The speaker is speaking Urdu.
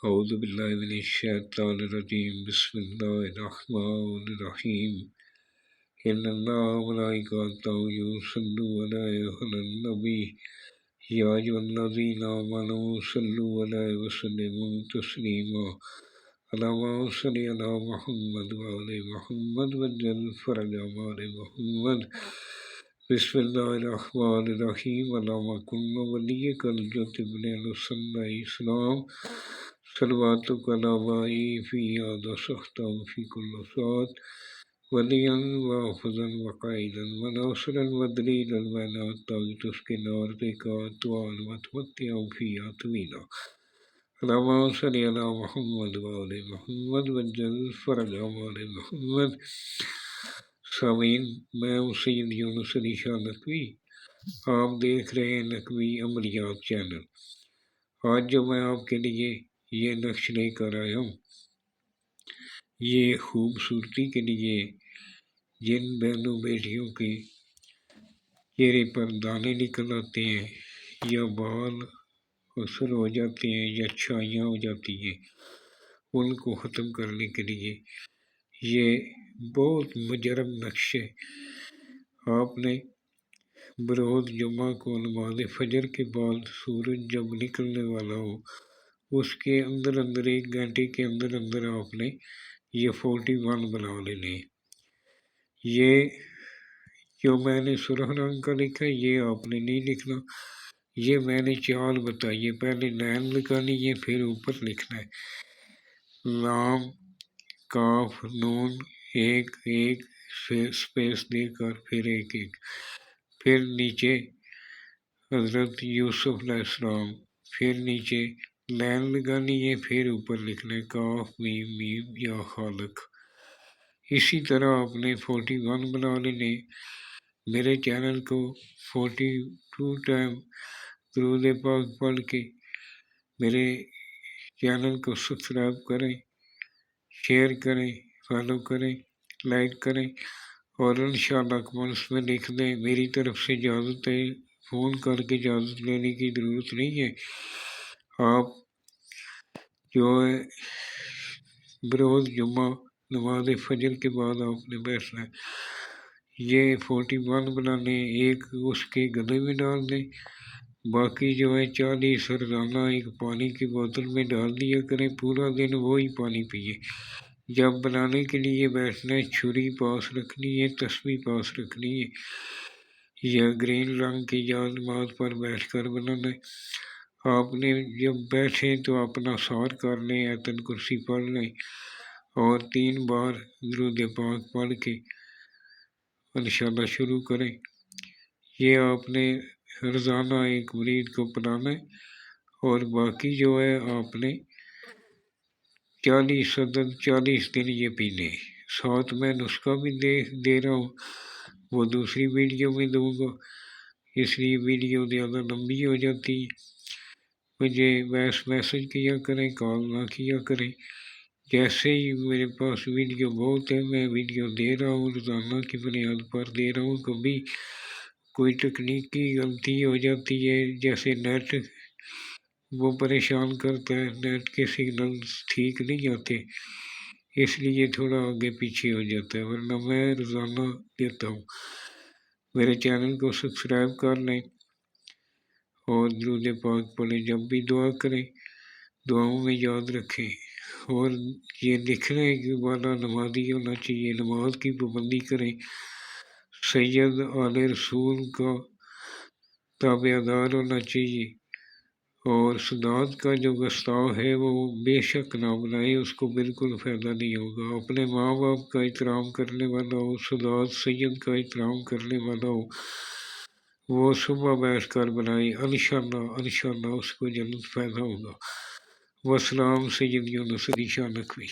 أعوذ بالله من الشيطان الرجيم بسم الله الرحمن الرحيم إن الله وملائكته يصلون على النبي يا أيها الذين آمنوا صلوا عليه وسلموا تسليما اللهم صل على محمد وآل محمد وجل فرج آل محمد بسم الله الرحمن الرحيم اللهم كن وليك الجد بن الحسن عليه السلام صلواتك على مائی في هذا سخطا في كل ساعة وليا وحافظا وقائدا وناصرا ودليلا ولا تغتس كنار بكات وتمتع فيها طويلا اللهم صل على محمد وآل محمد وجل فرج آل محمد. سامعین، میں ہوں سید یونس علی شاہ نقوی. آپ دیکھ رہے ہیں نقوی عملیات چینل. آج جو میں آپ کے لیے یہ نقش لے کر آیا ہوں، یہ خوبصورتی کے لیے جن بہنوں بیٹیوں کے چہرے پر دانے نکل آتے ہیں یا بال اثر ہو جاتے ہیں یا چھائیاں ہو جاتی ہیں، ان کو ختم کرنے کے لیے یہ بہت مجرب نقش ہے. آپ نے بروز جمعہ کو نماز فجر کے بعد سورج جب نکلنے والا ہو، اس کے اندر اندر 1 گھنٹے کے اندر اندر آپ نے یہ 41 بنا لینے. یہ جو میں نے سرخ رنگ کا لکھا ہے یہ آپ نے نہیں لکھنا، یہ میں نے چال بتائی ہے. پہلے لائن لگانی ہے، پھر اوپر لکھنا ہے لام کاف نون 1 1 سپیس دے کر پھر 1 1، پھر نیچے حضرت یوسف علیہ السلام، پھر نیچے لائن لگانی ہے، پھر اوپر لکھنا ہے کاف میم میم یا خالق. اسی طرح آپ نے 41 بنا لینے. میرے چینل کو 42 ٹائم درود پاک پڑھ کے میرے چینل کو سبسکرائب کریں، شیئر کریں، فالو کریں، لائک کریں، اور انشاءاللہ کمنٹس میں لکھ دیں. میری طرف سے اجازت ہے، فون کر کے اجازت لینے کی ضرورت نہیں ہے. آپ جو ہے بروز جمعہ نماز فجر کے بعد آپ نے بیٹھنا ہے. یہ 41 بنانے، ایک اس کے گلے میں ڈال دیں، باقی جو ہے 40 روزانہ ایک پانی کی بوتل میں ڈال دیا کریں، پورا دن وہی پانی پیے. جب بنانے کے لیے بیٹھنا ہے چھری پاس رکھنی ہے، تسبیح پاس رکھنی ہے، یا گرین رنگ کی جماعت پر بیٹھ کر بنانا ہے. آپ نے جب بیٹھیں تو اپنا سار کر لیں، آیت کرسی پڑھ لیں اور 3 بار درود پاک پڑھ کے انشاءاللہ شروع کریں. یہ آپ نے روزانہ ایک مرید کو پڑھانا ہے، اور باقی جو ہے آپ نے 40 دن یہ پینے. ساتھ میں نسخہ بھی دے رہا ہوں، وہ دوسری ویڈیو میں دوں گا، اس لیے ویڈیو زیادہ لمبی ہو جاتی ہے. مجھے میسج کیا کریں، کال نہ کیا کریں. جیسے ہی میرے پاس ویڈیو بہت ہے، میں ویڈیو دے رہا ہوں، روزانہ کی بنیاد پر دے رہا ہوں. کبھی کوئی تکنیکی غلطی ہو جاتی ہے، جیسے نیٹ وہ پریشان کرتا ہے، نیٹ کے سگنلز ٹھیک نہیں آتے، اس لیے تھوڑا آگے پیچھے ہو جاتا ہے، ورنہ میں روزانہ دیتا ہوں. میرے چینل کو سبسکرائب کر لیں اور درود پاک پڑھیں. جب بھی دعا کریں دعاؤں میں یاد رکھیں، اور یہ لکھنے کے والا نمازی ہونا چاہیے، نماز کی پابندی کریں، سید آل رسول کا تابع دار ہونا چاہیے، اور صداعت کا جو گستاخ ہے وہ بے شک نہ بنائے، اس کو بالکل فائدہ نہیں ہوگا. اپنے ماں باپ کا احترام کرنے والا ہو، صداعت سید کا احترام کرنے والا ہو، وہ صبح بیٹھ کر بنائے، انشاءاللہ اس کو جنت فائدہ ہوگا. والسلام. سید یونس علی شاہ نقوی.